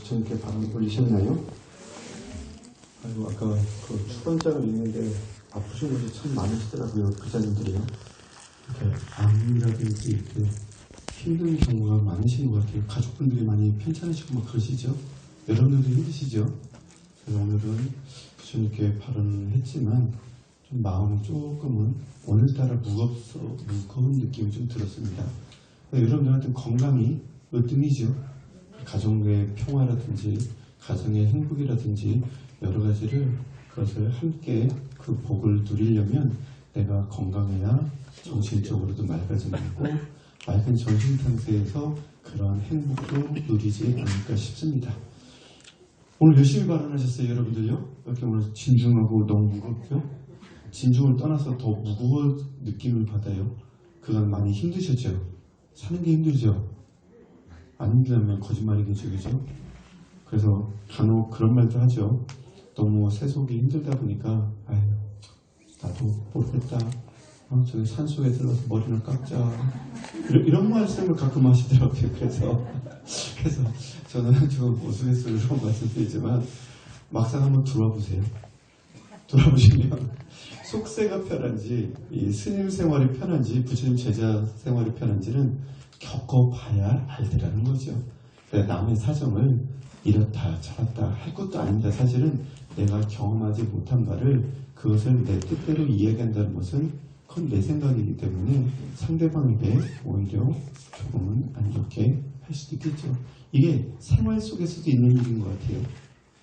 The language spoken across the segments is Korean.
부처님께 바람 올리셨나요? 아이고, 아까 그 축원장을 읽는데 아프신 분이 참 많으시더라고요. 부자님들이요. 이렇게 암이라든지 힘든 경우가 많으신 것 같아요. 가족분들이 많이 편찮으시고 막 그러시죠? 여러분들도 힘드시죠? 그래서 오늘은 부처님께 발언을 했지만 좀 마음이 조금은 오늘따라 무거운 느낌이 좀 들었습니다. 여러분들한테 건강이 으뜸이죠. 가정의 평화라든지 가정의 행복이라든지 여러 가지를 그것을 함께 그 복을 누리려면 내가 건강해야 정신적으로도 맑아지고 맑은 정신 상태에서 그런 행복도 누리지 않을까 싶습니다. 오늘 열심히 발언하셨어요, 여러분들요. 이렇게 오늘 진중하고 너무 무겁죠? 진중을 떠나서 더 무거운 느낌을 받아요. 그간 많이 힘드셨죠? 사는 게 힘들죠? 안 힘들면 거짓말이겠죠, 그죠? 그래서 간혹 그런 말도 하죠. 너무 세속이 힘들다 보니까 아유, 나도 모르겠다. 저기 산속에 들어가서 머리를 깎자. 이런 말씀을 가끔 하시더라고요. 그래서 저는 좀 우스갯소리로 말씀드리지만 막상 한번 들어와 보세요. 돌아보시면 속세가 편한지 이 스님 생활이 편한지 부처님 제자 생활이 편한지는 겪어봐야 알더라는 거죠. 남의 사정을 이렇다 저렇다 할 것도 아닙니다. 사실은 내가 경험하지 못한 바를 그것을 내 뜻대로 이야기한다는 것은 그건 내 생각이기 때문에 상대방에게 오히려 조금은 안 좋게 할 수도 있겠죠. 이게 생활 속에서도 있는 일인 것 같아요.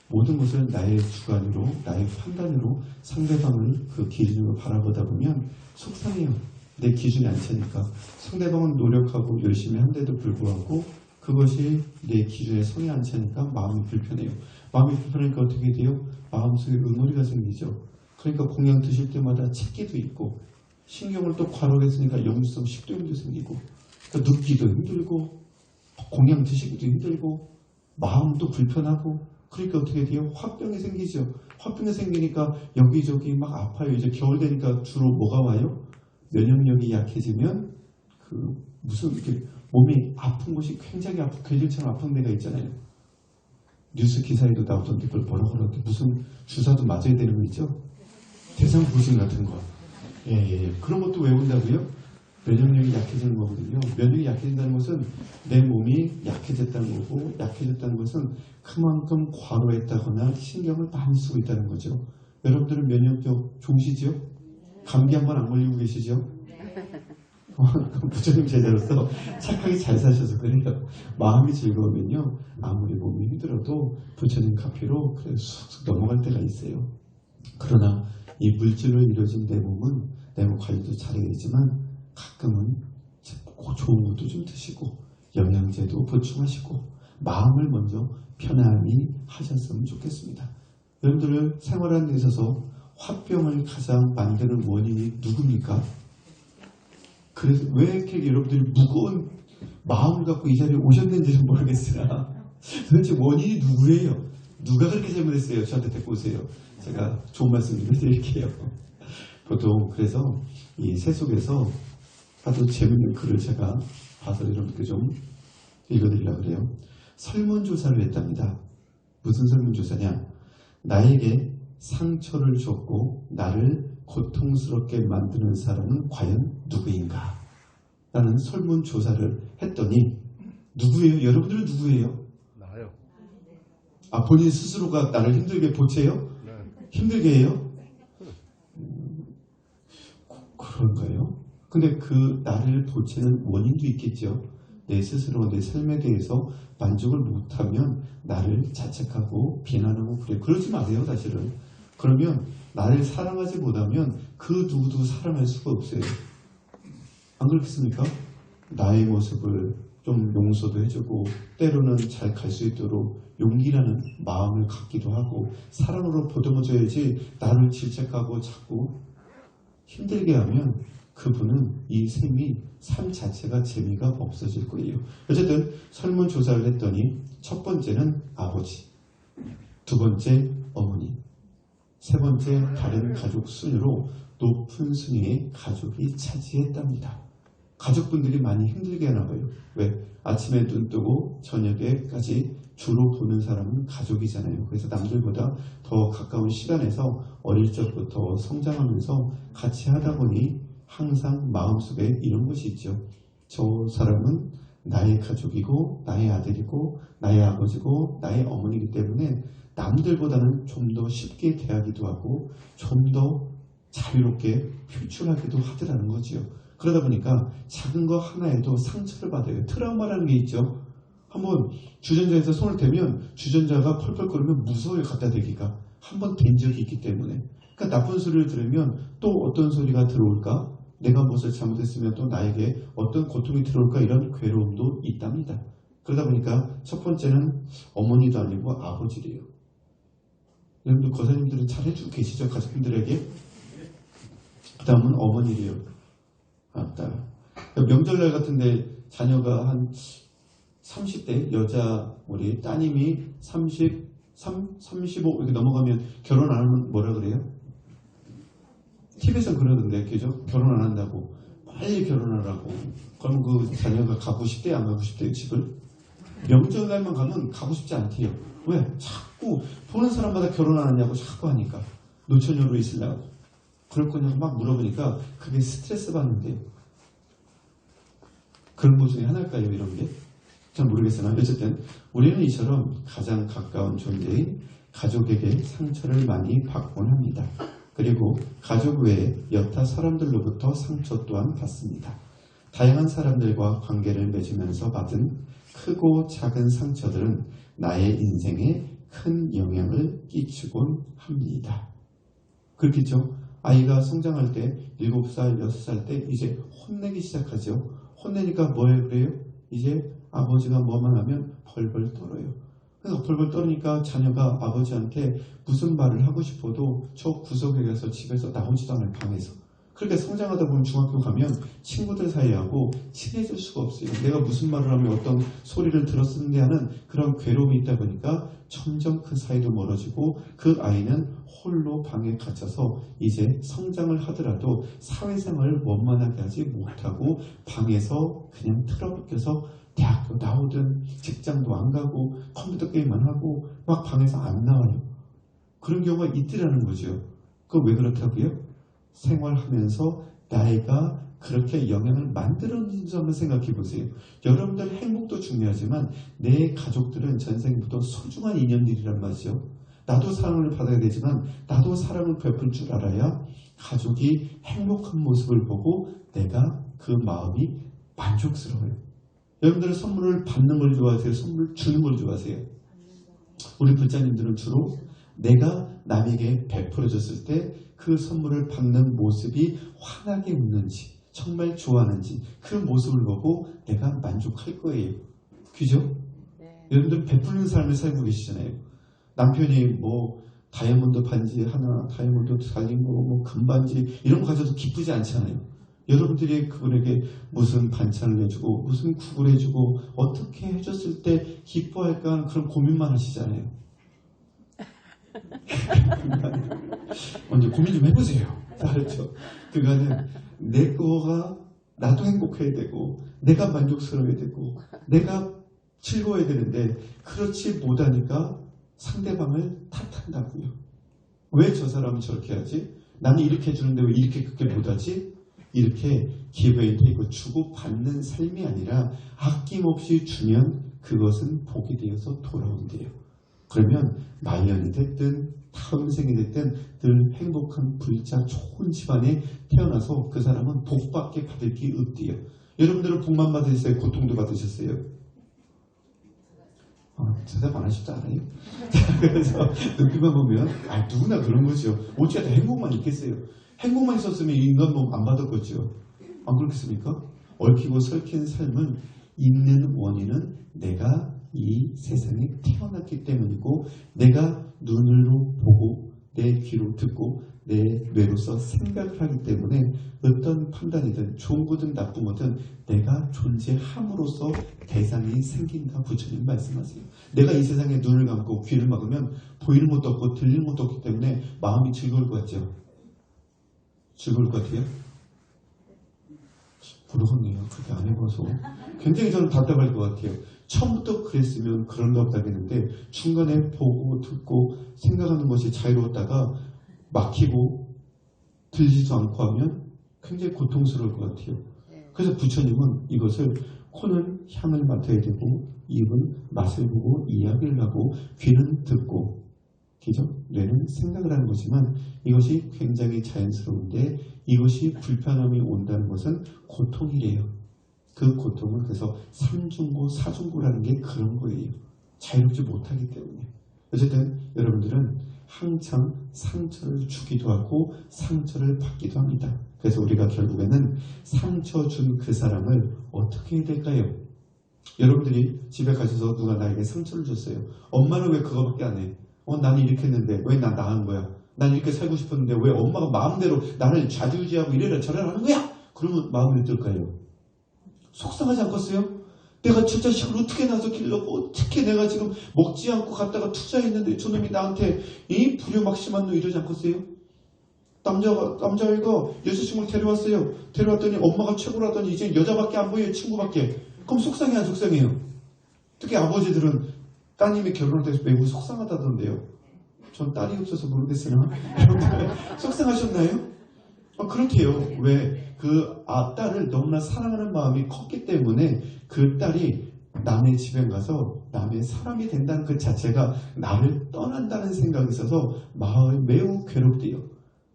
모든 것을 나의 주관으로 나의 판단으로 상대방을 그 기준으로 바라보다 보면 속상해요. 내 기준이 안 차니까. 상대방은 노력하고 열심히 한데도 불구하고 그것이 내 기준에 성이 안 차니까 마음이 불편해요. 마음이 불편하니까 어떻게 돼요? 마음속에 응어리가 생기죠. 그러니까 공양 드실 때마다 찾기도 있고 신경을 또 과로했으니까 염두성 식도염도 생기고 그러니까 눕기도 힘들고 공양 드시기도 힘들고 마음도 불편하고 그러니까 어떻게 돼요? 화병이 생기죠. 화병이 생기니까 여기저기 막 아파요. 이제 겨울 되니까 주로 뭐가 와요? 면역력이 약해지면 무슨 이렇게 몸이 아픈 곳이 굉장히 아프고 괴질처럼 아픈 데가 있잖아요. 뉴스 기사에도 나오던데 그걸 뭐라고 그러는데 무슨 주사도 맞아야 되는 거 있죠? 대상포진 같은 거. 예. 그런 것도 외운다고요? 면역력이 약해지는 거거든요. 면역이 약해진다는 것은 내 몸이 약해졌다는 거고 약해졌다는 것은 그만큼 과로했다거나 신경을 많이 쓰고 있다는 거죠. 여러분들은 면역력 좋으시죠? 감기 한 번 안 걸리고 계시죠? 부처님 제자로서 착하게 잘 사셔서 그래요. 마음이 즐거우면요. 아무리 몸이 힘들어도 부처님 카피로 그래 쑥쑥 넘어갈 때가 있어요. 그러나 이 물질로 이루어진 내 몸은 내 몸 관리도 잘해야 되지만 가끔은 좋은 것도 좀 드시고 영양제도 보충하시고 마음을 먼저 편안히 하셨으면 좋겠습니다. 여러분들 생활하는 데 있어서 화병을 가장 만드는 원인이 누굽니까? 그래서 왜 이렇게 여러분들이 무거운 마음을 갖고 이 자리에 오셨는지는 모르겠으나 도대체 원인이 누구예요? 누가 그렇게 잘못했어요? 저한테 데리고 오세요. 제가 좋은 말씀 좀 해드릴게요. 보통 그래서 이 세속에서 아주 재밌는 글을 제가 봐서 여러분께 좀 읽어드리려고 그래요. 설문조사를 했답니다. 무슨 설문조사냐? 나에게 상처를 줬고 나를 고통스럽게 만드는 사람은 과연 누구인가? 라는 설문조사를 했더니 누구예요? 여러분들은 누구예요? 나요. 본인 스스로가 나를 힘들게 보채요? 네. 힘들게 해요? 그런가요? 근데 그 나를 보채는 원인도 있겠죠. 내 스스로가 내 삶에 대해서 만족을 못하면 나를 자책하고 비난하고 그래. 그러지 마세요, 사실은. 그러면 나를 사랑하지 못하면 그 누구도 사랑할 수가 없어요. 안 그렇겠습니까? 나의 모습을 좀 용서도 해주고 때로는 잘 갈 수 있도록 용기라는 마음을 갖기도 하고 사랑으로 보듬어줘야지 나를 질책하고 자꾸 힘들게 하면 그분은 이 삶이 삶 자체가 재미가 없어질 거예요. 어쨌든 설문조사를 했더니 첫 번째는 아버지, 두 번째 어머니, 세 번째 다른 가족 순으로 높은 순위의 가족이 차지했답니다. 가족분들이 많이 힘들게 하나 봐요. 왜? 아침에 눈 뜨고 저녁에까지 주로 보는 사람은 가족이잖아요. 그래서 남들보다 더 가까운 시간에서 어릴 적부터 성장하면서 같이 하다 보니 항상 마음속에 이런 것이 있죠. 저 사람은 나의 가족이고 나의 아들이고 나의 아버지고 나의 어머니이기 때문에 남들보다는 좀 더 쉽게 대하기도 하고 좀 더 자유롭게 표출하기도 하더라는 거지요. 그러다 보니까 작은 거 하나에도 상처를 받아요. 트라우마라는 게 있죠. 한번 주전자에서 손을 대면 주전자가 펄펄거리면 무서워요. 갖다 대기가. 한번 댄 적이 있기 때문에. 그러니까 나쁜 소리를 들으면 또 어떤 소리가 들어올까? 내가 무엇을 잘못했으면 또 나에게 어떤 고통이 들어올까? 이런 괴로움도 있답니다. 그러다 보니까 첫 번째는 어머니도 아니고 아버지래요. 여러분들 거사님들은 잘 해주고 계시죠? 가족분들에게? 그 다음은 어머니래요. 맞다. 명절날 같은데 자녀가 한 30대 여자 우리 따님이 35 이렇게 넘어가면 결혼 안 하면 뭐라 그래요? TV에서 그러던데 그죠? 결혼 안 한다고 빨리 결혼하라고. 그럼 그 자녀가 가고 싶대 안 가고 싶대요 집을? 명절날만 가면 가고 싶지 않대요. 왜? 자꾸 보는 사람마다 결혼 안 하냐고 자꾸 하니까 노처녀로 있으려고. 그럴 거냐고 막 물어보니까 그게 스트레스 받는데요. 그런 것 중에 하나일까요 이런 게? 잘 모르겠으나 어쨌든 우리는 이처럼 가장 가까운 존재인 가족에게 상처를 많이 받곤 합니다. 그리고 가족 외에 여타 사람들로부터 상처 또한 받습니다. 다양한 사람들과 관계를 맺으면서 받은 크고 작은 상처들은 나의 인생에 큰 영향을 끼치곤 합니다. 그렇겠죠? 아이가 성장할 때 7살, 6살 때 이제 혼내기 시작하죠. 혼내니까 뭐예요? 그래요? 이제 아버지가 뭐만 하면 벌벌 떨어요. 그래서 벌벌 떨으니까 자녀가 아버지한테 무슨 말을 하고 싶어도 저 구석에 가서 집에서 나오지도 않아요. 방에서. 그렇게 성장하다 보면 중학교 가면 친구들 사이하고 친해질 수가 없어요. 내가 무슨 말을 하면 어떤 소리를 들었는데 하는 그런 괴로움이 있다 보니까 점점 그 사이도 멀어지고 그 아이는 홀로 방에 갇혀서 이제 성장을 하더라도 사회생활을 원만하게 하지 못하고 방에서 그냥 틀어박혀서 대학교 나오든 직장도 안 가고 컴퓨터 게임만 하고 막 방에서 안 나와요. 그런 경우가 있더라는 거죠. 그거 왜 그렇다고요? 생활하면서 나이가 그렇게 영향을 만들었는지 한번 생각해 보세요. 여러분들 행복도 중요하지만 내 가족들은 전생부터 소중한 인연들이란 말이죠. 나도 사랑을 받아야 되지만 나도 사랑을 베풀 줄 알아야 가족이 행복한 모습을 보고 내가 그 마음이 만족스러워요. 여러분들은 선물을 받는 걸 좋아하세요? 선물을 주는 걸 좋아하세요? 우리 부자님들은 주로 내가 남에게 베풀어줬을 때 그 선물을 받는 모습이 환하게 웃는지 정말 좋아하는지 그 모습을 보고 내가 만족할 거예요. 그죠? 네. 여러분들 베푸는 삶을 살고 계시잖아요. 남편이 뭐 다이아몬드 반지 하나, 다이아몬드 달린 거, 뭐 금반지 이런 거 가져도 기쁘지 않잖아요. 여러분들이 그분에게 무슨 반찬을 해주고 무슨 국을 해주고 어떻게 해줬을 때 기뻐할까 하는 그런 고민만 하시잖아요. 먼저 고민 좀 해보세요. 알았죠? 그거는 내 거가 나도 행복해야 되고 내가 만족스러워야 되고 내가 즐거워야 되는데 그렇지 못하니까 상대방을 탓한다고요. 왜 저 사람은 저렇게 하지? 나는 이렇게 해주는데 왜 이렇게 그렇게 못하지? 이렇게 기브앤테이크 주고받는 삶이 아니라 아낌없이 주면 그것은 복이 되어서 돌아온대요. 그러면 말년이 됐든 다음 생이 됐든 늘 행복한 부자 좋은 집안에 태어나서 그 사람은 복밖에 받을 게 없대요. 여러분들은 복만 받으셨어요? 고통도 받으셨어요? 대답 안 하실 줄 알아요? 그래서 눈빛만 보면 누구나 그런 거죠. 어찌가 다 행복만 있겠어요? 행복만 있었으면 인간 몸 안 받았겠죠. 안 그렇겠습니까? 얽히고 설킨 삶은 있는 원인은 내가 이 세상에 태어났기 때문이고 내가 눈으로 보고 내 귀로 듣고 내 뇌로서 생각을 하기 때문에 어떤 판단이든 좋은 거든 나쁜 거든 내가 존재함으로써 대상이 생긴다. 부처님 말씀하세요. 내가 이 세상에 눈을 감고 귀를 막으면 보이는 것도 없고 들리는 것도 없기 때문에 마음이 즐거울 것 같죠? 즐거울 것 같아요? 모르겠네요. 그렇게 안 해봐서. 굉장히 저는 답답할 것 같아요. 처음부터 그랬으면 그런 거 없다겠는데 중간에 보고 듣고 생각하는 것이 자유로웠다가 막히고 들리지도 않고 하면 굉장히 고통스러울 것 같아요. 그래서 부처님은 이것을 코는 향을 맡아야 되고 입은 맛을 보고 이야기를 하고 귀는 듣고 그죠? 뇌는 생각을 하는 거지만 이것이 굉장히 자연스러운데 이것이 불편함이 온다는 것은 고통이래요. 그 고통은 그래서 삼중고, 사중고라는 게 그런 거예요. 자유롭지 못하기 때문에. 어쨌든 여러분들은 항상 상처를 주기도 하고 상처를 받기도 합니다. 그래서 우리가 결국에는 상처 준 그 사람을 어떻게 해야 될까요? 여러분들이 집에 가셔서 누가 나에게 상처를 줬어요. 엄마는 왜 그거밖에 안 해? 나는 이렇게 했는데 왜 난 나간 거야? 난 이렇게 살고 싶었는데 왜 엄마가 마음대로 나를 좌지우지하고 이래라 저래라 하는 거야? 그러면 마음이 어떨까요? 속상하지 않겠어요? 내가 저 자식을 어떻게 나서 길렀고 어떻게 내가 지금 먹지 않고 갔다가 투자했는데 저놈이 나한테 이 불효막심한 놈 이러지 않겠어요? 남자애가 여자친구를 데려왔어요. 데려왔더니 엄마가 최고라더니 이제 여자밖에 안 보여요. 친구밖에. 그럼 속상해 안 속상해요? 특히 아버지들은 따님이 결혼을 해서 매우 속상하다던데요. 전 딸이 없어서 모르겠으나 속상하셨나요? 그렇대요. 왜? 그 딸을 너무나 사랑하는 마음이 컸기 때문에 그 딸이 남의 집에 가서 남의 사람이 된다는 그 자체가 나를 떠난다는 생각이 있어서 마음이 매우 괴롭대요.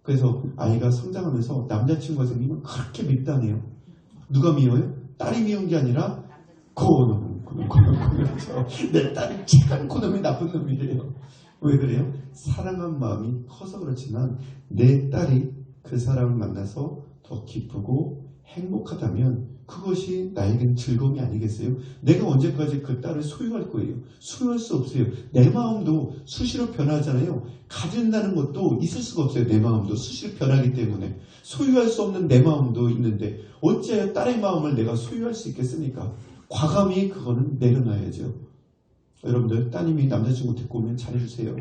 그래서 아이가 성장하면서 남자친구가 생기면 그렇게 밉다네요. 누가 미워요? 딸이 미운 게 아니라 그놈 내 딸이 착한 그놈이 나쁜 놈이래요. 왜 그래요? 사랑한 마음이 커서 그렇지만 내 딸이 그 사람을 만나서 더 기쁘고 행복하다면 그것이 나에겐 즐거움이 아니겠어요? 내가 언제까지 그 딸을 소유할 거예요? 소유할 수 없어요. 내 마음도 수시로 변하잖아요. 가진다는 것도 있을 수가 없어요. 내 마음도 수시로 변하기 때문에 소유할 수 없는 내 마음도 있는데 어째 딸의 마음을 내가 소유할 수 있겠습니까? 과감히 그거는 내려놔야죠. 여러분들 따님이 남자친구 데리고 오면 잘해주세요.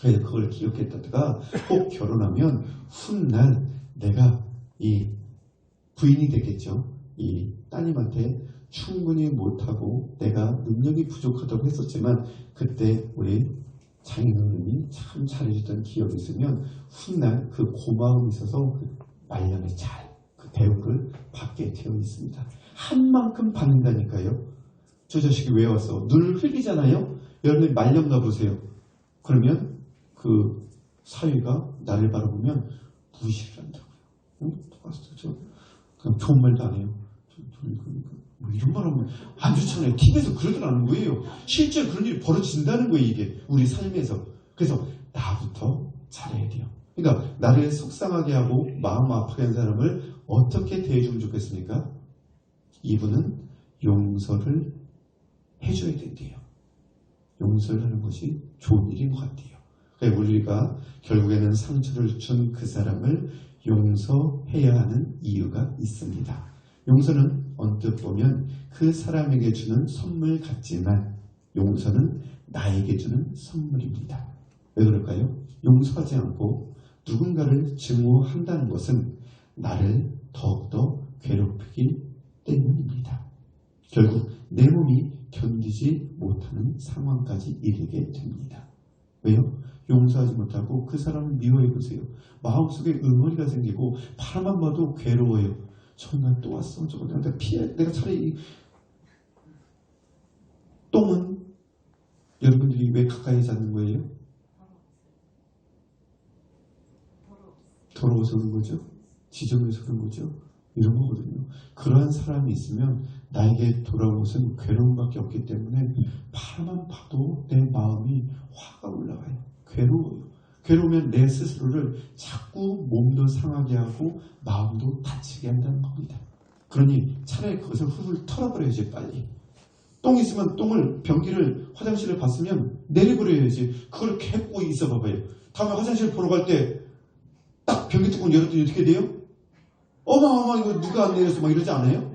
그래서 그걸 기억했다가 꼭 결혼하면 훗날 내가 이 부인이 되겠죠. 이 따님한테 충분히 못하고 내가 능력이 부족하다고 했었지만 그때 우리 장인어른이 참 잘해주던 기억이 있으면 훗날 그 고마움이 있어서 말년에 잘 그 대우를 받게 되어 있습니다. 한 만큼 받는다니까요. 저 자식이 왜 왔어? 눈을 흘리잖아요. 여러분이 말년 가보세요. 그러면 그 사위가 나를 바라보면 무시를 한다고요. 그냥 좋은 말도 안 해요. 뭐 이런 말 하면 안 좋잖아요. TV에서 그러더라는 거예요. 실제 그런 일이 벌어진다는 거예요. 이게 우리 삶에서. 그래서 나부터 잘해야 돼요. 그러니까 나를 속상하게 하고 마음 아프게 한 사람을 어떻게 대해주면 좋겠습니까? 이분은 용서를 해줘야 된대요. 용서를 하는 것이 좋은 일인 것 같아요. 그러니까 우리가 결국에는 상처를 준 그 사람을 용서해야 하는 이유가 있습니다. 용서는 언뜻 보면 그 사람에게 주는 선물 같지만 용서는 나에게 주는 선물입니다. 왜 그럴까요? 용서하지 않고 누군가를 증오한다는 것은 나를 더욱더 괴롭히기 때문입니다. 결국 내 몸이 견디지 못하는 상황까지 이르게 됩니다. 왜요? 용서하지 못하고 그 사람을 미워해보세요. 마음속에 응어리가 생기고 바라만 봐도 괴로워요. 정말 또 왔어. 저거 내가 피해. 내가 차라리 똥은 여러분들이 왜 가까이 잡는 거예요? 더러워서 그런 거죠. 지저분해서 그런 거죠. 이런 거거든요. 그러한 사람이 있으면 나에게 돌아온 것은 괴로움밖에 없기 때문에 바라만 봐도 내 마음이 화가 올라가요. 괴로워요. 괴로우면 내 스스로를 자꾸 몸도 상하게 하고 마음도 다치게 한다는 겁니다. 그러니 차라리 그것을 훌훌 털어버려야지 빨리. 똥 있으면 똥을 변기를 화장실을 봤으면 내려버려야지. 그걸 개고 있어 봐봐요. 다음에 화장실 보러 갈 때 딱 변기 뚜껑 열었더니 어떻게 돼요? 어마 이거 누가 안 내렸어 막 이러지 않아요?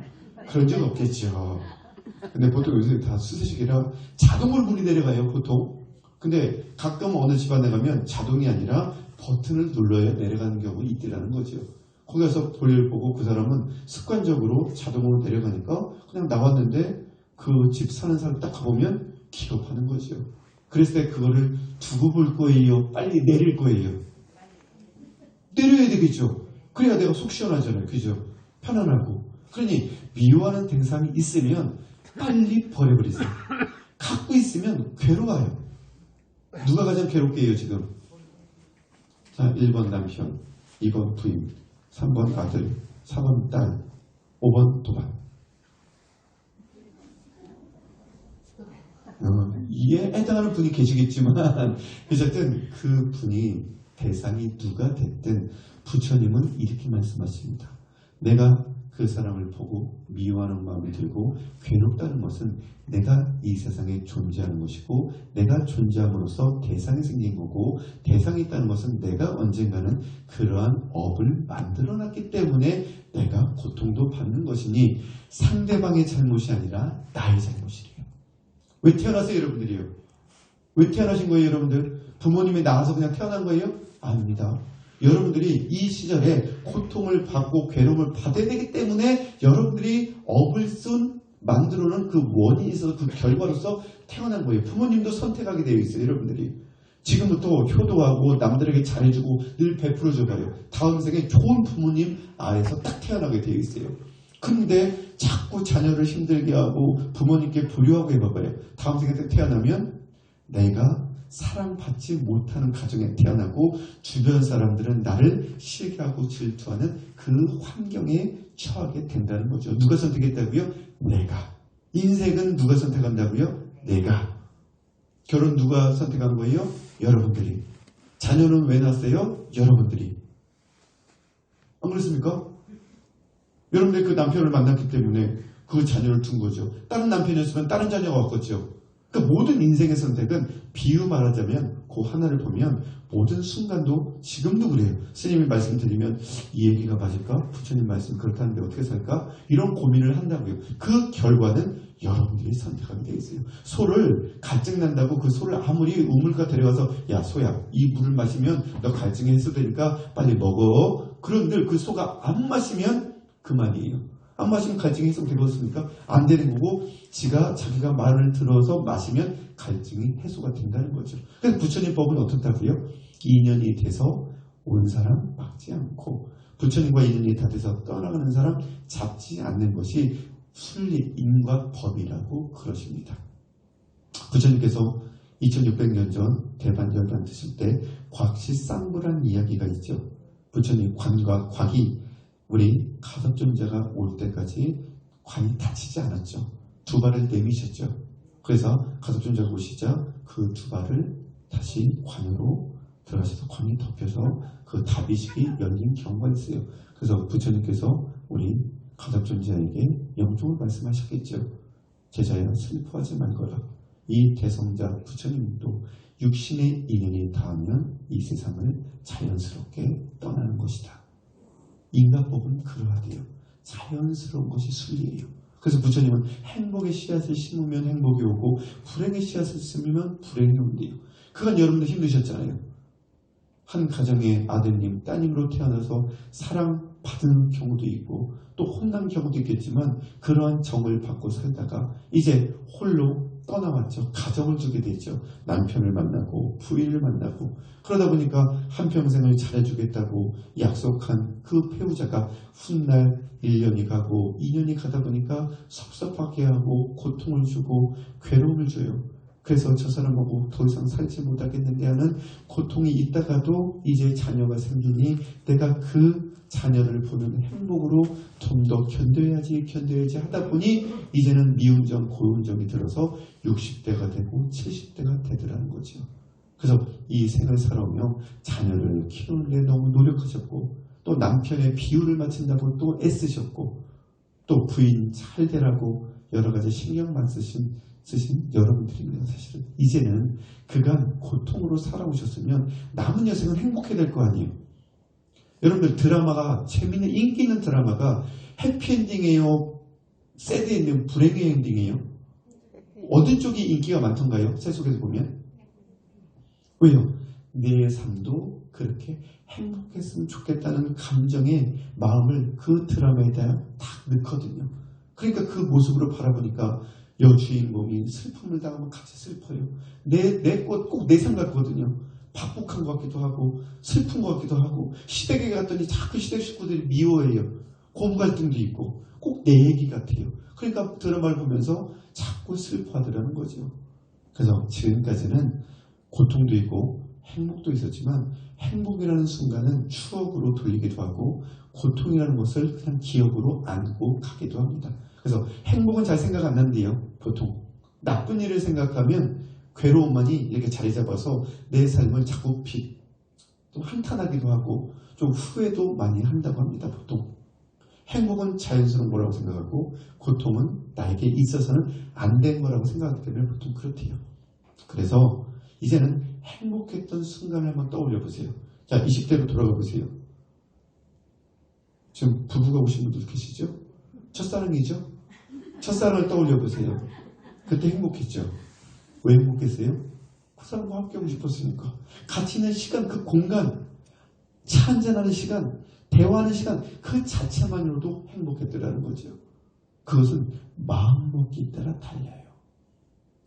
그런 적 없겠죠. 근데 보통 요새 다 수세식이라 자동으로 물이 내려가요 보통. 근데 가끔 어느 집안에 가면 자동이 아니라 버튼을 눌러야 내려가는 경우가 있더라는 거죠. 거기 가서 볼일 보고 그 사람은 습관적으로 자동으로 내려가니까 그냥 나왔는데 그 집 사는 사람 딱 가보면 기겁하는 거죠. 그랬을 때 그거를 두고 볼 거예요? 빨리 내릴 거예요? 내려야 되겠죠. 그래야 내가 속 시원하잖아요. 그죠? 편안하고. 그러니 미워하는 대상이 있으면 빨리 버려버리세요. 갖고 있으면 괴로워요. 누가 가장 괴롭게 해요 지금? 자, 1번 남편, 2번 부인, 3번 아들, 4번 딸, 5번 도박. 이에 해당하는 분이 계시겠지만 어쨌든 그 분이 대상이 누가 됐든 부처님은 이렇게 말씀하십니다. 내가 그 사람을 보고 미워하는 마음이 들고 괴롭다는 것은 내가 이 세상에 존재하는 것이고 내가 존재함으로써 대상이 생긴 거고 대상이 있다는 것은 내가 언젠가는 그러한 업을 만들어놨기 때문에 내가 고통도 받는 것이니 상대방의 잘못이 아니라 나의 잘못이에요. 왜 태어나세요 여러분들이요? 왜 태어나신 거예요 여러분들? 부모님이 낳아서 그냥 태어난 거예요? 아닙니다. 여러분들이 이 시절에 고통을 받고 괴로움을 받아야 되기 때문에 여러분들이 업을 만들어놓은 그 원인이 있어서 그 결과로서 태어난 거예요. 부모님도 선택하게 되어 있어요. 여러분들이. 지금부터 효도하고 남들에게 잘해주고 늘 베풀어줘봐요. 다음 생에 좋은 부모님 아래서 딱 태어나게 되어 있어요. 근데 자꾸 자녀를 힘들게 하고 부모님께 불효하고 해봐봐요. 다음 생에 태어나면 내가 사랑받지 못하는 가정에 태어나고 주변 사람들은 나를 시기하고 질투하는 그 환경에 처하게 된다는 거죠. 누가 선택했다고요? 내가. 인생은 누가 선택한다고요? 내가. 결혼 누가 선택한 거예요? 여러분들이. 자녀는 왜 낳았어요? 여러분들이. 안 그렇습니까? 여러분들이 그 남편을 만났기 때문에 그 자녀를 둔 거죠. 다른 남편이었으면 다른 자녀가 왔겠죠. 그러니까 모든 인생의 선택은 비유 말하자면 그 하나를 보면 모든 순간도 지금도 그래요. 스님이 말씀드리면 이 얘기가 맞을까? 부처님 말씀 그렇다는데 어떻게 살까? 이런 고민을 한다고요. 그 결과는 여러분들이 선택하게 되어 있어요. 소를 갈증 난다고 그 소를 아무리 우물가 데려가서 야 소야 이 물을 마시면 너 갈증이 해소되니까 빨리 먹어. 그런데 그 소가 안 마시면 그만이에요. 안 마시면 갈증이 해소되겠습니까? 안 되는 거고 자기가 말을 들어서 마시면 갈증이 해소가 된다는 거죠. 그래서 부처님 법은 어떻다고요? 인연이 돼서 온 사람 막지 않고 부처님과 인연이 다 돼서 떠나가는 사람 잡지 않는 것이 순리, 인과 법이라고 그러십니다. 부처님께서 2600년 전 대반열반 드실 때 곽시쌍부란 이야기가 있죠. 부처님 관과 곽이 우리 가섭존자가 올 때까지 관이 닫히지 않았죠. 두 발을 내미셨죠. 그래서 가섭존자가 오시자 그 두 발을 다시 관으로 들어가셔서 관이 덮여서 그 다비식이 열린 경우가 있어요. 그래서 부처님께서 우리 가섭존자에게 영종을 말씀하셨겠죠. 제자야 슬퍼하지 말거라. 이 대성자 부처님도 육신의 인연이 닿으면 이 세상을 자연스럽게 떠나는 것이다. 인간법은 그러하대요. 자연스러운 것이 순리예요. 그래서 부처님은 행복의 씨앗을 심으면 행복이 오고 불행의 씨앗을 심으면 불행이 온대요. 그건 여러분들 힘드셨잖아요. 한 가정의 아드님, 따님으로 태어나서 사랑받은 경우도 있고 또 혼난 경우도 있겠지만 그러한 정을 받고 살다가 이제 홀로 떠나왔죠. 가정을 두게 되죠. 남편을 만나고 부인을 만나고 그러다 보니까 한평생을 잘해주겠다고 약속한 그 배우자가 훗날 1년이 가고 2년이 가다 보니까 섭섭하게 하고 고통을 주고 괴로움을 줘요. 그래서 저 사람하고 더 이상 살지 못하겠는데 하는 고통이 있다가도 이제 자녀가 생기니 내가 그 자녀를 보는 행복으로 좀 더 견뎌야지 하다 보니 이제는 미운정 고운정이 들어서 60대가 되고 70대가 되더라는 거죠. 그래서 이 생을 살아오며 자녀를 키우는데 너무 노력하셨고 또 남편의 비유를 맞춘다고 또 애쓰셨고 또 부인 잘 되라고 여러 가지 신경만 쓰신 여러분들입니다. 사실은 이제는 그간 고통으로 살아오셨으면 남은 여생은 행복해야 될 거 아니에요. 여러분들 드라마가 재미있는 인기 있는 드라마가 해피엔딩이에요? 새드엔딩, 불행의 엔딩이에요? 어느 쪽이 인기가 많던가요? 새 속에서 보면 왜요? 내 삶도 그렇게 행복했으면 좋겠다는 감정의 마음을 그 드라마에다 딱 넣거든요. 그러니까 그 모습으로 바라보니까 여주인공이 슬픔을 당하면 같이 슬퍼요. 내 꽃 꼭 내 상 같거든요. 박복한 것 같기도 하고 슬픈 것 같기도 하고 시댁에 갔더니 자꾸 시댁 식구들이 미워해요. 고부 갈등도 있고 꼭 내 얘기 같아요. 그러니까 드라마를 보면서 자꾸 슬퍼하더라는 거죠. 그래서 지금까지는 고통도 있고 행복도 있었지만 행복이라는 순간은 추억으로 돌리기도 하고 고통이라는 것을 그냥 기억으로 안고 가기도 합니다. 그래서 행복은 잘 생각 안 난대요. 보통 나쁜 일을 생각하면 괴로움만이 이렇게 자리 잡아서 내 삶을 자꾸 좀 한탄하기도 하고 좀 후회도 많이 한다고 합니다. 보통 행복은 자연스러운 거라고 생각하고 고통은 나에게 있어서는 안 된 거라고 생각하기 때문에 보통 그렇대요. 그래서 이제는 행복했던 순간을 한번 떠올려 보세요. 자, 20대로 돌아가 보세요. 지금 부부가 오신 분들 계시죠? 첫사랑이죠? 첫사랑을 떠올려 보세요. 그때 행복했죠? 왜 행복했어요? 그 사람과 함께하고 싶었으니까. 같이 있는 시간, 그 공간, 차 한잔하는 시간, 대화하는 시간, 그 자체만으로도 행복했더라는 거죠. 그것은 마음먹기에 따라 달라요.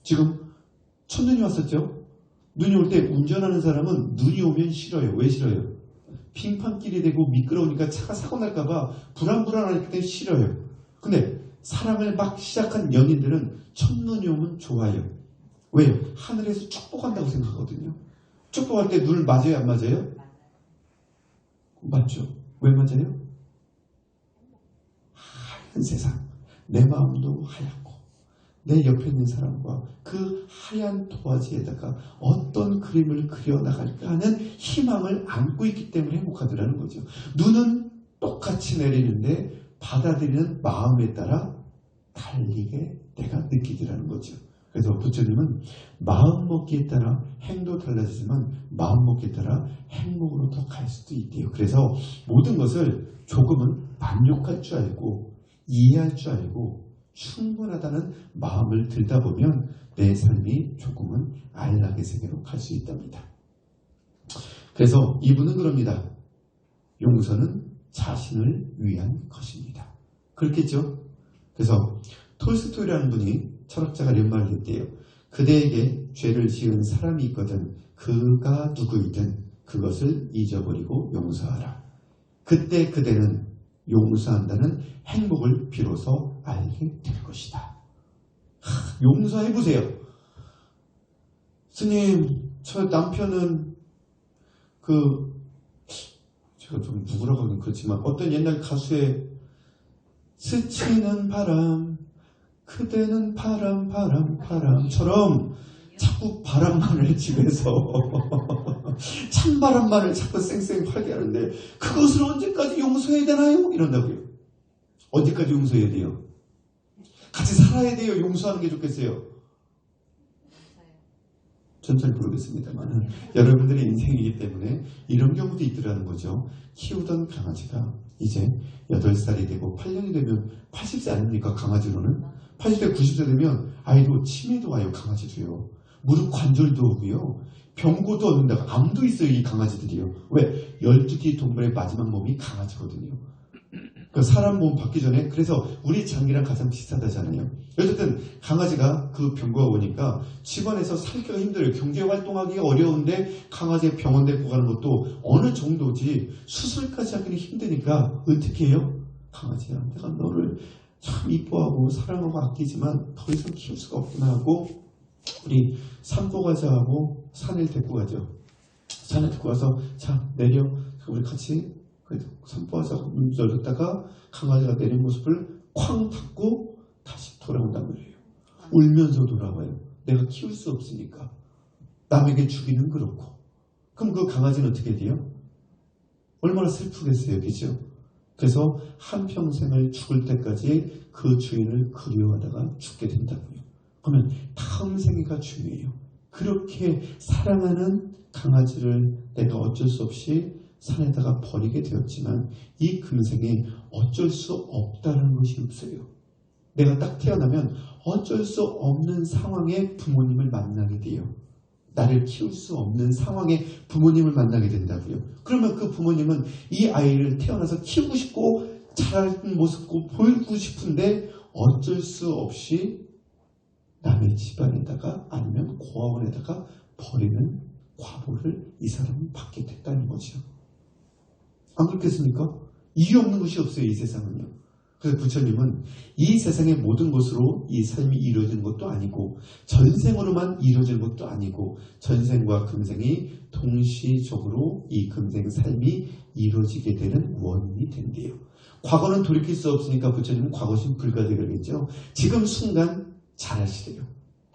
지금 첫눈이 왔었죠? 눈이 올 때 운전하는 사람은 눈이 오면 싫어요. 왜 싫어요? 빙판길이 되고 미끄러우니까 차가 사고 날까봐 불안불안하기 때문에 싫어요. 근데 사랑을 막 시작한 연인들은 첫눈이 오면 좋아요. 왜요? 하늘에서 축복한다고 생각하거든요. 축복할 때 눈을 맞아요? 안 맞아요? 맞죠. 왜 맞아요? 하얀 세상, 내 마음도 하얗고 내 옆에 있는 사람과 그 하얀 도화지에다가 어떤 그림을 그려나갈까 하는 희망을 안고 있기 때문에 행복하더라는 거죠. 눈은 똑같이 내리는데 받아들이는 마음에 따라 달리게 내가 느끼더라는 거죠. 그래서 부처님은 마음먹기에 따라 행도 달라지지만 마음먹기에 따라 행복으로 더 갈 수도 있대요. 그래서 모든 것을 조금은 만족할 줄 알고 이해할 줄 알고 충분하다는 마음을 들다 보면 내 삶이 조금은 안락의 세계로 갈 수 있답니다. 그래서 이분은 그럽니다. 용서는 자신을 위한 것입니다. 그렇겠죠? 그래서 톨스토이라는 분이 철학자가 이런 말을 했대요. 그대에게 죄를 지은 사람이 있거든 그가 누구이든 그것을 잊어버리고 용서하라. 그때 그대는 용서한다는 행복을 비로소 알게 될 것이다. 용서해보세요. 스님, 저 남편은 제가 좀 누구라고 하긴 그렇지만 어떤 옛날 가수의 스치는 바람 그대는 바람처럼 자꾸 바람만을 집에서 찬바람만을 자꾸 쌩쌩 팔게 하는데 그것을 언제까지 용서해야 되나요? 이런다고요. 언제까지 용서해야 돼요? 같이 살아야 돼요? 용서하는 게 좋겠어요? 전 잘 모르겠습니다만 여러분들의 인생이기 때문에 이런 경우도 있더라는 거죠. 키우던 강아지가 이제 8살이 되고 8년이 되면 80세 아닙니까? 강아지로는 80세 90세 되면 아이도 치매도 와요. 강아지도요. 무릎 관절도 오고요. 병고도 얻는다고. 암도 있어요. 이 강아지들이요. 왜? 12개 동물의 마지막 몸이 강아지거든요. 그 사람 몸 받기 전에. 그래서 우리 장기랑 가장 비슷하다잖아요. 어쨌든 강아지가 그 병고가 오니까 집안에서 살기가 힘들어요. 경제활동하기가 어려운데 강아지 병원 데리고 가는 것도 어느 정도지 수술까지 하기는 힘드니까 어떻게 해요? 강아지야, 내가 너를 참 이뻐하고 사랑하고 아끼지만 더 이상 키울 수가 없구나 하고 우리 산보가자하고 산을 데리고 가죠. 산에 데리고 가서 자 내려. 우리 같이 산보가자가 문 열었다가 강아지가 내린 모습을 쾅 닫고 다시 돌아온단 말이에요. 울면서 돌아와요. 내가 키울 수 없으니까. 남에게 주기는 그렇고. 그럼 그 강아지는 어떻게 돼요? 얼마나 슬프겠어요. 그죠? 그래서 한평생을 죽을 때까지 그 주인을 그리워하다가 죽게 된다고요. 그러면 다음 생애가 중요해요. 그렇게 사랑하는 강아지를 내가 어쩔 수 없이 산에다가 버리게 되었지만 이 금생에 어쩔 수 없다는 것이 없어요. 내가 딱 태어나면 어쩔 수 없는 상황에 부모님을 만나게 돼요. 나를 키울 수 없는 상황에 부모님을 만나게 된다고요. 그러면 그 부모님은 이 아이를 태어나서 키우고 싶고 자라는 모습 보이고 싶은데 어쩔 수 없이 남의 집안에다가 아니면 고아원에다가 버리는 과보를 이 사람은 받게 됐다는 거죠. 안 그렇겠습니까? 이유 없는 것이 없어요, 이 세상은요. 그래서 부처님은 이 세상의 모든 것으로 이 삶이 이루어지는 것도 아니고 전생으로만 이루어지는 것도 아니고 전생과 금생이 동시적으로 이 금생 삶이 이루어지게 되는 원인이 된대요. 과거는 돌이킬 수 없으니까 부처님은 과거신 불가되겠죠. 지금 순간 잘하시래요.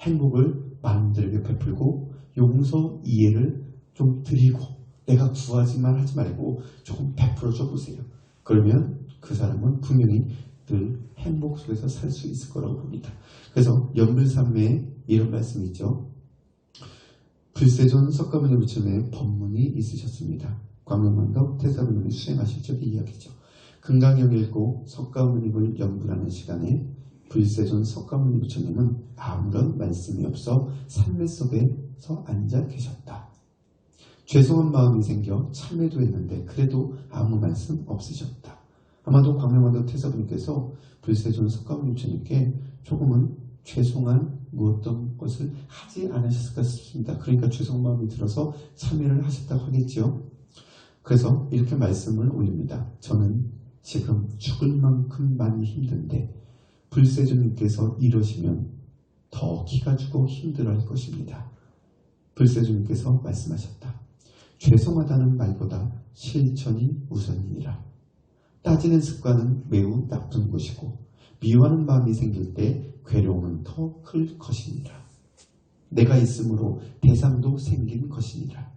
행복을 많은들에게 베풀고 용서, 이해를 좀 드리고 내가 구하지만 하지 말고 조금 베풀어 줘 보세요. 그러면 그 사람은 분명히 늘 행복 속에서 살 수 있을 거라고 봅니다. 그래서 연불산매에 이런 말씀이 있죠. 불세존 석가모니 부처님의 법문이 있으셨습니다. 광명만덕 태사부님이 수행하실 적의 이야기죠. 금강경 읽고 석가모니를 연불하는 시간에 불세존 석가모니 부처님은 아무런 말씀이 없어 산매 속에서 앉아 계셨다. 죄송한 마음이 생겨 참회도 했는데 그래도 아무 말씀 없으셨다. 아마도 광명만덕 태사부님께서 불세존 석가모니 부처님께 조금은 죄송한 무엇던 것을 하지 않으셨을까 싶습니다. 그러니까 죄송한 마음이 들어서 참회를 하셨다고 하겠죠. 그래서 이렇게 말씀을 올립니다. 저는 지금 죽을 만큼 많이 힘든데 불세존님께서 이러시면 더 기가 죽어 힘들어할 것입니다. 불세존님께서 말씀하셨다. 죄송하다는 말보다 실천이 우선이니라. 따지는 습관은 매우 나쁜 것이고 미워하는 마음이 생길 때 괴로움은 더 클 것이니라. 내가 있으므로 대상도 생긴 것이니라.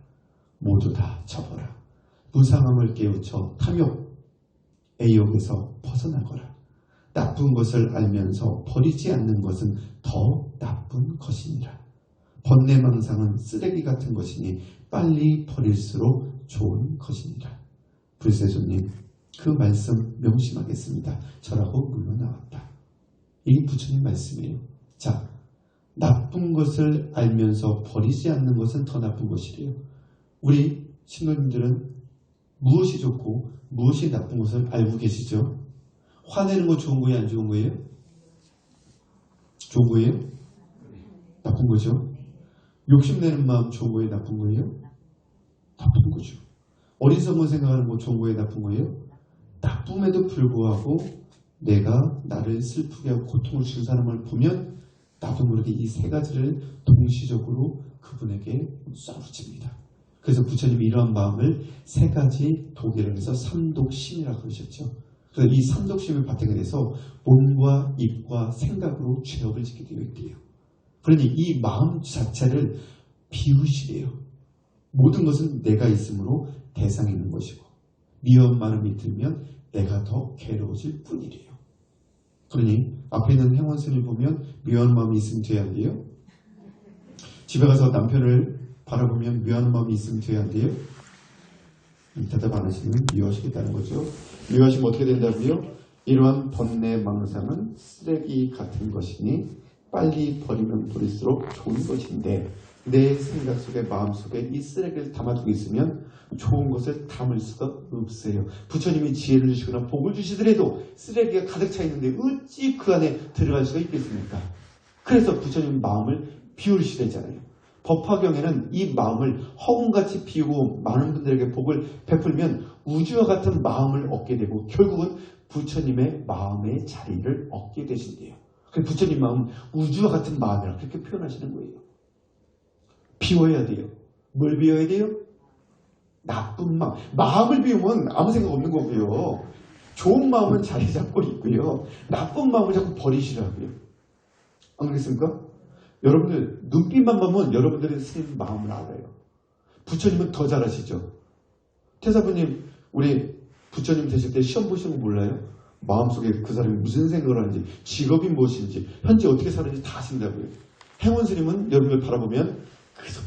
모두 다 접어라. 무상함을 깨우쳐 탐욕, 애욕에서 벗어나거라. 나쁜 것을 알면서 버리지 않는 것은 더 나쁜 것이니라. 번뇌망상은 쓰레기 같은 것이니 빨리 버릴수록 좋은 것이니라. 불세존님, 그 말씀 명심하겠습니다. 저라고 물러나왔다. 이게 부처님 말씀이에요. 자, 나쁜 것을 알면서 버리지 않는 것은 더 나쁜 것이래요. 우리 신도님들은 무엇이 좋고 무엇이 나쁜 것을 알고 계시죠? 화내는 거 좋은 거예요? 안 좋은 거예요? 좋은 거예요? 나쁜 거죠? 욕심내는 마음 좋은 거예요? 나쁜 거예요? 나쁜 거죠. 어리석은 생각하는 거 좋은 거예요? 나쁜 거예요? 나쁨에도 불구하고 내가 나를 슬프게 하고 고통을 준 사람을 보면 나도 모르게 이 세 가지를 동시적으로 그분에게 쏴붙입니다. 그래서 부처님이 이러한 마음을 세 가지 독이라 해서 삼독심이라고 그러셨죠. 그래서 이 삼독심을 바탕에 해서 몸과 입과 생각으로 죄업을 짓게 되어 있대요. 그러니 이 마음 자체를 비우시래요. 모든 것은 내가 있으므로 대상이 있는 것이고 미워한 마음이 들면 내가 더 괴로워질 뿐이래요. 그러니 앞에 있는 행원스님을 보면 미워한 마음이 있으면 돼야 안 돼요? 집에 가서 남편을 바라보면 미워하는 마음이 있으면 돼야 안 돼요? 대답 안 하시면 미워하시겠다는 거죠. 미워하시면 어떻게 된다고요? 이러한 번뇌 망상은 쓰레기 같은 것이니 빨리 버리면 버릴수록 좋은 것인데 내 생각 속에 마음 속에 이 쓰레기를 담아두고 있으면 좋은 것을 담을 수가 없어요. 부처님이 지혜를 주시거나 복을 주시더라도 쓰레기가 가득 차 있는데 어찌 그 안에 들어갈 수가 있겠습니까? 그래서 부처님 마음을 비우시되잖아요. 법화경에는 이 마음을 허공같이 비우고 많은 분들에게 복을 베풀면 우주와 같은 마음을 얻게 되고 결국은 부처님의 마음의 자리를 얻게 되신대요. 그래서 부처님 마음은 우주와 같은 마음이라 그렇게 표현하시는 거예요. 비워야 돼요. 뭘 비워야 돼요? 나쁜 마음. 마음을 비우면 아무 생각 없는 거고요. 좋은 마음은 자리 잡고 있고요. 나쁜 마음을 자꾸 버리시라고요. 안 그렇습니까? 여러분들 눈빛만 보면 여러분들의 스님 마음을 알아요. 부처님은 더 잘하시죠. 태사부님 우리 부처님 되실 때 시험 보시는 거 몰라요? 마음속에 그 사람이 무슨 생각을 하는지 직업이 무엇인지 현재 어떻게 사는지 다 아신다고요. 행원스님은 여러분을 바라보면 그래서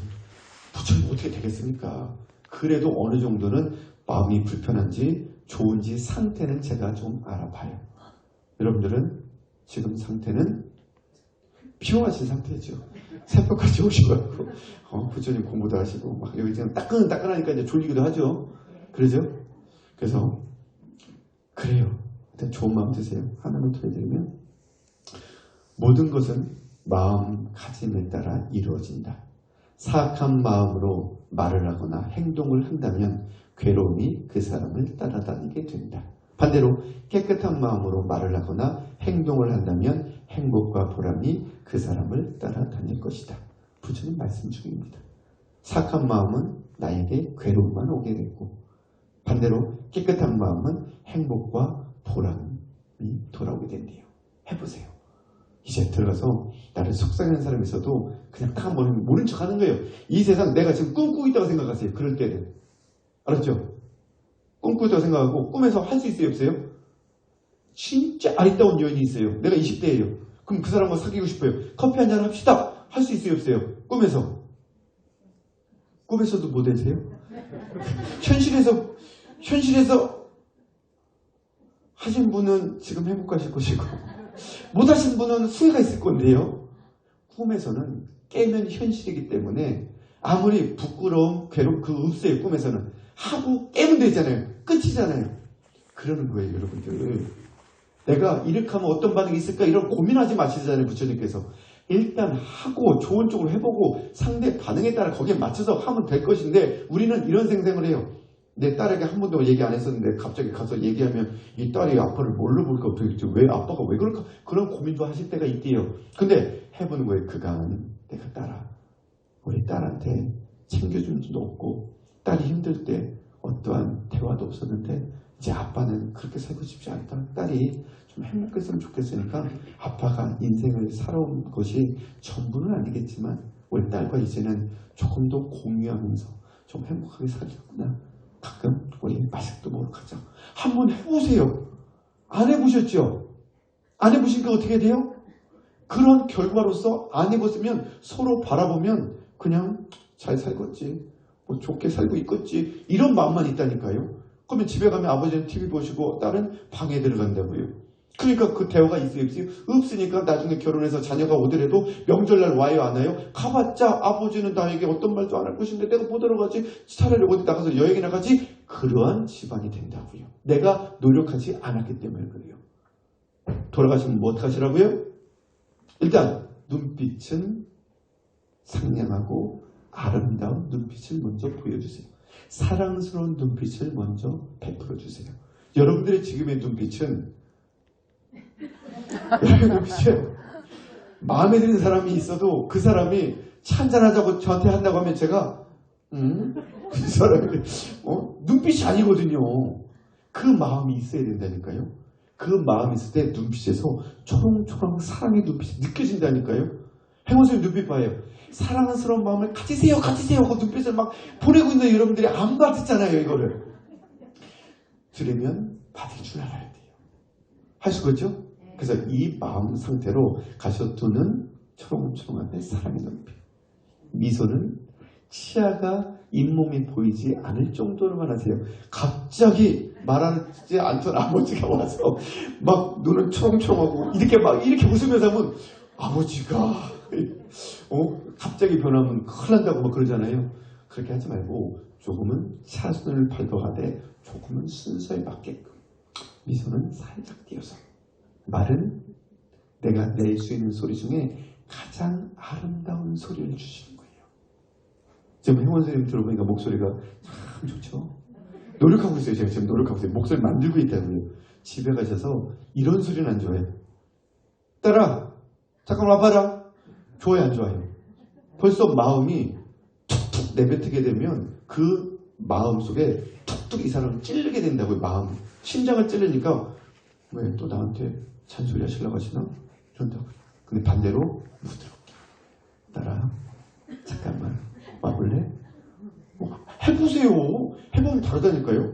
부처님 어떻게 되겠습니까? 그래도 어느 정도는 마음이 불편한지 좋은지 상태는 제가 좀 알아봐요. 여러분들은 지금 상태는 피곤하신 상태죠. 새벽까지 오셔가지고 부처님 공부도 하시고 막 여기 지금 따끈따끈하니까 이제 졸리기도 하죠. 그러죠? 그래서 그래요. 일단 좋은 마음 드세요. 하나만 더 해드리면 모든 것은 마음가짐에 따라 이루어진다. 사악한 마음으로 말을 하거나 행동을 한다면 괴로움이 그 사람을 따라다니게 된다. 반대로 깨끗한 마음으로 말을 하거나 행동을 한다면 행복과 보람이 그 사람을 따라다닐 것이다. 부처님 말씀 중입니다. 사악한 마음은 나에게 괴로움만 오게 되고 반대로 깨끗한 마음은 행복과 보람이 돌아오게 된대요. 해보세요. 이제 들어가서 나를 속상한 사람이 있어도 그냥 딱 한번 모른 척 하는 거예요. 이 세상 내가 지금 꿈꾸고 있다고 생각하세요. 그럴 때는. 알았죠? 꿈꾸고 있다고 생각하고 꿈에서 할 수 있어요? 없어요? 진짜 아리따운 여인이 있어요. 내가 20대예요. 그럼 그 사람과 사귀고 싶어요. 커피 한잔 합시다. 할 수 있어요? 없어요? 꿈에서. 꿈에서도 못 하세요? 현실에서 하신 분은 지금 행복하실 것이고 못하신 분은 후회가 있을 건데요. 꿈에서는 깨면 현실이기 때문에 아무리 부끄러움, 괴로움 그거 없어요. 꿈에서는 하고 깨면 되잖아요. 끝이잖아요. 그러는 거예요, 여러분들. 내가 이렇게 하면 어떤 반응이 있을까 이런 고민하지 마시잖아요, 부처님께서. 일단 하고 좋은 쪽으로 해보고 상대 반응에 따라 거기에 맞춰서 하면 될 것인데 우리는 이런 생각을 해요. 내 딸에게 한 번도 얘기 안 했었는데 갑자기 가서 얘기하면 이 딸이 아빠를 뭘로 볼까 어떻게 될지 왜 아빠가 왜 그럴까 그런 고민도 하실 때가 있대요. 근데 해보는 거예요. 그간 내가 딸아 우리 딸한테 챙겨준 적도 없고 딸이 힘들 때 어떠한 대화도 없었는데 이제 아빠는 그렇게 살고 싶지 않다. 딸이 좀 행복했으면 좋겠으니까 아빠가 인생을 살아온 것이 전부는 아니겠지만 우리 딸과 이제는 조금 더 공유하면서 좀 행복하게 살겠구나. 가끔 우리 맛있도 먹으러 가자. 한번 해보세요. 안 해보셨죠? 안 해보시니까 어떻게 돼요? 그런 결과로서 안 해봤으면 서로 바라보면 그냥 잘 살겠지. 뭐 좋게 살고 있겠지. 이런 마음만 있다니까요. 그러면 집에 가면 아버지는 TV 보시고 딸은 방에 들어간다고요. 그러니까 그 대화가 있어요? 없어요? 없으니까 나중에 결혼해서 자녀가 오더라도 명절날 와요 안 와요? 가봤자 아버지는 나에게 어떤 말도 안 할 것인데 내가 못 들어가지. 차라리 어디 나가서 여행이나 가지. 그러한 집안이 된다고요. 내가 노력하지 않았기 때문에 그래요. 돌아가시면 뭐 어떡하시라고요? 일단 눈빛은 상냥하고 아름다운 눈빛을 먼저 보여주세요. 사랑스러운 눈빛을 먼저 베풀어 주세요. 여러분들의 지금의 눈빛은 마음에 드는 사람이 있어도 그 사람이 차 한잔하자고 저한테 한다고 하면 제가 그 사람이 눈빛이 아니거든요. 그 마음이 있어야 된다니까요. 그 마음이 있을 때 눈빛에서 초롱초롱 사랑의 눈빛이 느껴진다니까요. 행원선생님 눈빛 봐요. 사랑스러운 마음을 가지세요 하고 눈빛을 막 보내고 있는 여러분들이 안 받았잖아요. 이거를 들으면 받을 줄 알아야 돼요. 할 수 있겠죠? 그래서 이 마음 상태로 가셔두는 초롱초롱한 사랑의 눈빛. 미소는 치아가 잇몸이 보이지 않을 정도로만 하세요. 갑자기 말하지 않던 아버지가 와서 막 눈을 초롱초롱하고 이렇게 웃으면서 하면 아버지가 갑자기 변하면 큰일 난다고 막 그러잖아요. 그렇게 하지 말고 조금은 차순을 발도하되 조금은 순서에 맞게끔 미소는 살짝 띄어서 말은 내가 낼 수 있는 소리 중에 가장 아름다운 소리를 주시는 거예요. 지금 행원 선생님 들어보니까 목소리가 참 좋죠. 노력하고 있어요. 제가 지금 노력하고 있어요. 목소리 만들고 있다고요. 집에 가셔서 이런 소리는 안 좋아해요. 딸아 잠깐 와봐라. 좋아요 안 좋아요? 벌써 마음이 툭툭 내뱉게 되면 그 마음 속에 툭툭 이 사람을 찌르게 된다고요. 마음 심장을 찌르니까 왜 또 나한테 잔소리 하시려고 하시나? 이런다고요. 근데 반대로 부드럽게 딸아 잠깐만 와볼래? 해보세요. 해보면 다르다니까요.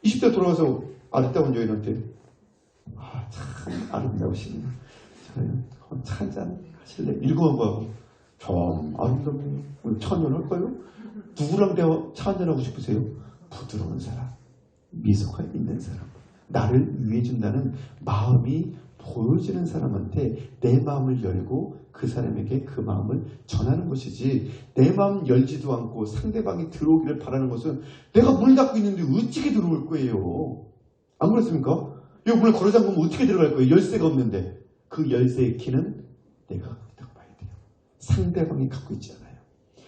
20대 돌아가서 아리따운 여인한테 참 아름다우시네. 저는 차 한잔 하실래? 읽어봐. 참 아름답네. 오늘 차 한잔 할까요? 누구랑 차 한잔 하고 싶으세요? 부드러운 사람, 미소가 있는 사람, 나를 위해준다는 마음이 보여지는 사람한테 내 마음을 열고 그 사람에게 그 마음을 전하는 것이지, 내 마음 열지도 않고 상대방이 들어오기를 바라는 것은 내가 문 닫고 있는데 어떻게 들어올 거예요? 안 그렇습니까? 여기 문을 걸어 잠그면 어떻게 들어갈 거예요? 열쇠가 없는데. 그 열쇠의 키는 내가 상대방이 갖고 있지 않아요.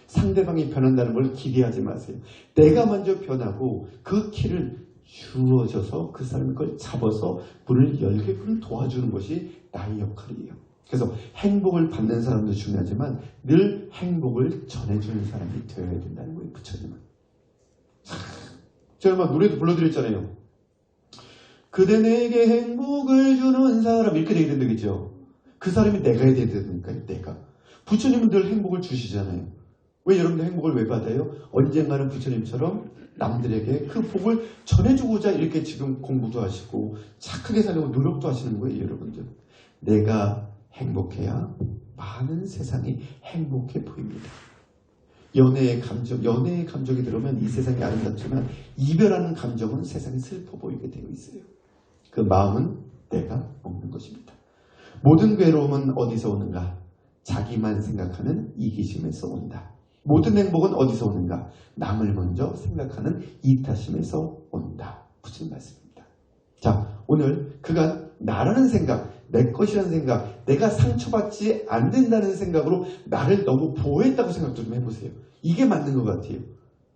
상대방이 변한다는 걸 기대하지 마세요. 내가 먼저 변하고 그 키를 주어져서 그 사람이 그걸 잡아서 문을 열게끔 도와주는 것이 나의 역할이에요. 그래서 행복을 받는 사람도 중요하지만 늘 행복을 전해주는 사람이 되어야 된다는 거예요. 부처님은. 제가 막 노래도 불러드렸잖아요. 그대 내게 행복을 주는 사람 이렇게 되게 된다겠죠. 그 사람이 내가 해야 되니까요. 내가. 부처님은 늘 행복을 주시잖아요. 왜 여러분들 행복을 왜 받아요? 언젠가는 부처님처럼 남들에게 그 복을 전해주고자 이렇게 지금 공부도 하시고 착하게 살려고 노력도 하시는 거예요. 여러분들. 내가 행복해야 많은 세상이 행복해 보입니다. 연애의 감정이 들어오면 이 세상이 아름답지만 이별하는 감정은 세상이 슬퍼 보이게 되어 있어요. 그 마음은 내가 먹는 것입니다. 모든 괴로움은 어디서 오는가? 자기만 생각하는 이기심에서 온다. 모든 행복은 어디서 오는가? 남을 먼저 생각하는 이타심에서 온다. 부처님 말씀입니다. 자, 오늘 그간 나라는 생각, 내 것이라는 생각, 내가 상처받지 않는다는 생각으로 나를 너무 보호했다고 생각도 좀 해보세요. 이게 맞는 것 같아요.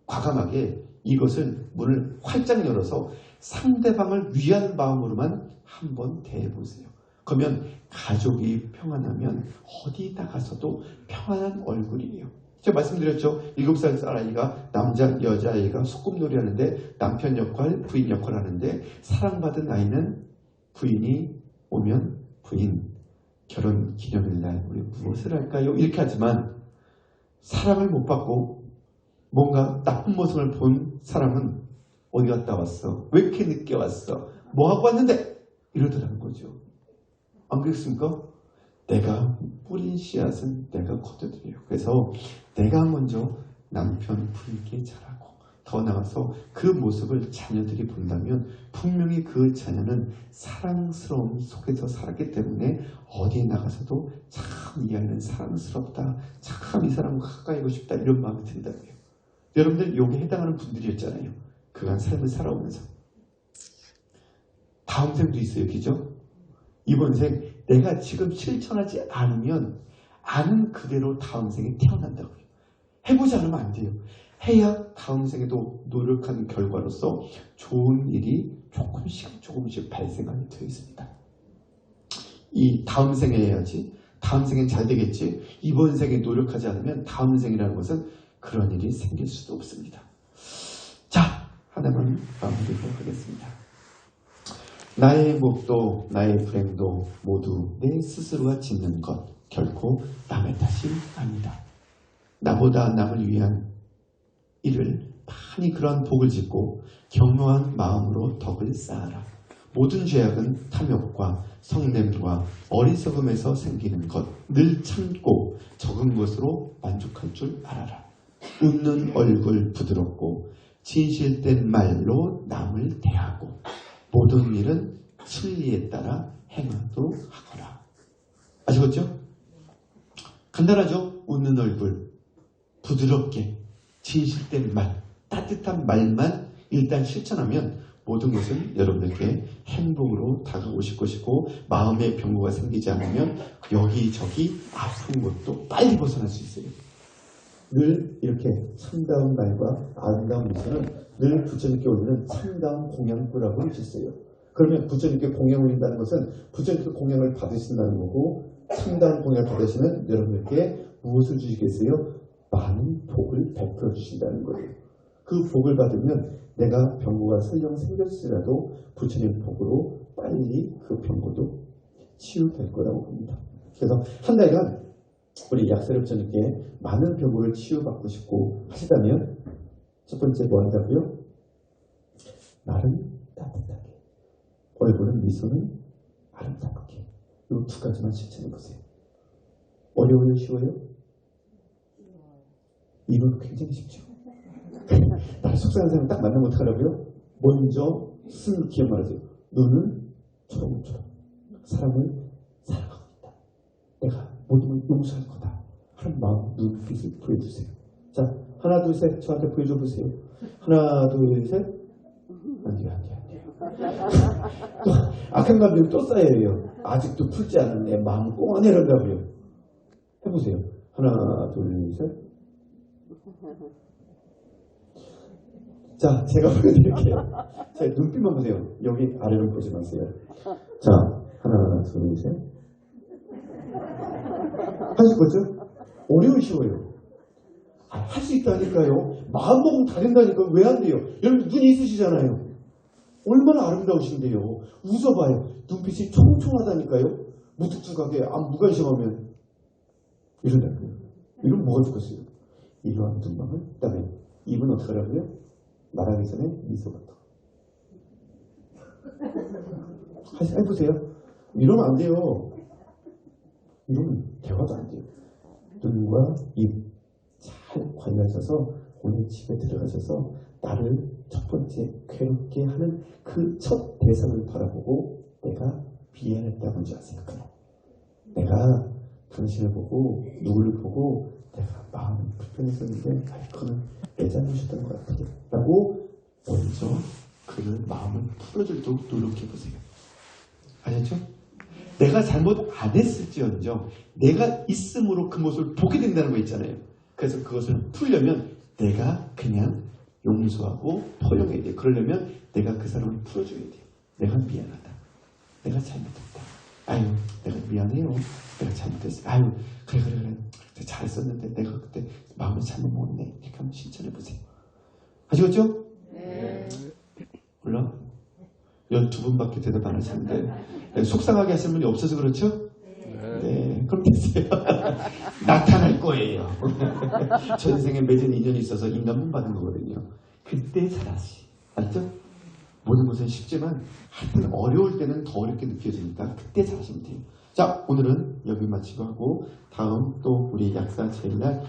과감하게 이것을 문을 활짝 열어서 상대방을 위한 마음으로만 한번 대해보세요. 그러면 가족이 평안하면 어디 나가서도 평안한 얼굴이에요. 제가 말씀드렸죠. 7살 아이가 남자 여자아이가 소꿉놀이 하는데 남편 역할 부인 역할 하는데 사랑받은 아이는 부인이 오면 부인 결혼 기념일날 우리 무엇을 할까요? 이렇게 하지만 사랑을 못 받고 뭔가 나쁜 모습을 본 사람은 어디 갔다 왔어? 왜 이렇게 늦게 왔어? 뭐 하고 왔는데? 이러더라는 거죠. 안 그렇습니까? 내가 뿌린 씨앗은 내가 거둬들여요. 그래서 내가 먼저 남편 부인께 잘하고 더 나아가서 그 모습을 자녀들이 본다면 분명히 그 자녀는 사랑스러움 속에서 살았기 때문에 어디에 나가서도 참 이 아이는 사랑스럽다. 참 이 사람과 가까이 하고 싶다. 이런 마음이 든다고요. 여러분들 여기에 해당하는 분들이었잖아요. 그간 삶을 살아오면서. 다음 생도 있어요. 그죠? 이번 생 내가 지금 실천하지 않으면 아는 그대로 다음 생에 태어난다고요. 해보지 않으면 안 돼요. 해야 다음 생에도 노력하는 결과로서 좋은 일이 조금씩 발생하게 되어 있습니다. 이 다음 생에 해야지. 다음 생엔 잘 되겠지. 이번 생에 노력하지 않으면 다음 생이라는 것은 그런 일이 생길 수도 없습니다. 자, 하나만 마무리하도록 하겠습니다. 나의 행복도 나의 불행도 모두 내 스스로가 짓는 것, 결코 남의 탓이 아니다. 나보다 남을 위한 일을 많이 그러한 복을 짓고 겸허한 마음으로 덕을 쌓아라. 모든 죄악은 탐욕과 성냄과 어리석음에서 생기는 것, 늘 참고 적은 것으로 만족할 줄 알아라. 웃는 얼굴 부드럽고 진실된 말로 남을 대하고 모든 일은 진리에 따라 행하도록 하거라. 아시겠죠? 간단하죠? 웃는 얼굴, 부드럽게, 진실된 말, 따뜻한 말만 일단 실천하면 모든 것은 여러분에게 행복으로 다가오실 것이고 마음의 병고가 생기지 않으면 여기저기 아픈 것도 빨리 벗어날 수 있어요. 늘 이렇게 참다운 말과 아름다운 미소는 늘 부처님께 올리는 참다운 공양구라고 하셨어요. 그러면 부처님께 공양 올린다는 것은 부처님께 공양을 받으신다는 거고 참다운 공양을 받으시면 여러분에게 무엇을 주시겠어요? 많은 복을 베풀어 주신다는 거예요. 그 복을 받으면 내가 병고가 설령 생겼으라도 부처님 복으로 빨리 그 병고도 치유될 거라고 봅니다. 그래서 한 달간 우리 약사력 부처님께 많은 병고를 치유받고 싶고 하시다면 첫 번째 뭐 한다고요? 말은 따뜻하게, 얼굴은 미소는 아름답게. 이 두 가지만 실천해보세요. 어려워요? 쉬워요? 이건 굉장히 쉽죠. 나를 속상한 사람 딱 만나면 어떡하라고요? 먼저 쓴 기억 말하세요. 눈은 초롱초롱. 사람을 사랑하고 있다. 내가 모든 걸 용서할 거다. 하는 마음, 눈빛을 보여주세요. 자, 하나, 둘, 셋. 저한테 보여줘 보세요. 하나, 둘, 셋. 안 돼요. 또 악한 감정이 또 쌓여요. 아직도 풀지 않은 내 마음을 꽁어내려가고요. 해보세요. 하나, 둘, 셋. 자, 제가 보여드릴게요. 자, 눈빛만 보세요. 여기 아래로 보지 마세요. 자, 하나, 둘, 셋. 하실 거죠? 어려운 쉬워요. 할 수 있다니까요. 마음 먹으면 다 된다니까. 왜 안 돼요? 여러분 눈이 있으시잖아요. 얼마나 아름다우신데요. 웃어봐요. 눈빛이 총총하다니까요. 무뚝뚝하게 무관심하면 이런다고요. 이러면 뭐가 죽겠어요? 이러한 눈망울. 그 다음에 입은 어떻게 하라고요? 말하기 전에 미소가 떠. 해보세요. 이러면 안 돼요. 이러면 대화도 안 돼요. 눈과 입 잘 관리하셔서 오늘 집에 들어가셔서 나를 첫 번째 괴롭게 하는 그 첫 대상을 바라보고 내가 미안했다 먼저 생각해요. 내가 당신을 보고 누구를 보고 내가 마음이 불편했었는데 그는 내 잘못이었던 것 같아 라고 먼저 그를 마음을 풀어주도록 노력해보세요. 아셨죠? 내가 잘못 안 했을지언정 내가 있음으로 그 모습을 보게 된다는 거 있잖아요. 그래서 그것을 풀려면 내가 그냥 용서하고 포용해야 돼요. 그러려면 내가 그 사람을 풀어줘야 돼요. 내가 미안하다. 내가 잘못했다. 아유, 내가 미안해요. 내가 잘못했어. 아유, 그래. 내가 잘했었는데 내가 그때 마음을 잘못 먹었네. 이렇게 한번 실천해보세요. 아시겠죠? 네. 몰라? 12분밖에 대답 안 하시는데 속상하게 하시는 분이 없어서 그렇죠? 네, 그럼 됐어요. 나타날 거예요. 전생에 맺은 인연이 있어서 인간문 받은 거거든요. 그때 잘하시. 알죠? 모든 것은 쉽지만 하여튼 어려울 때는 더 어렵게 느껴지니까 그때 잘하시면 돼요. 자, 오늘은 여기 마치고 하고 다음 또 우리 약사 제일날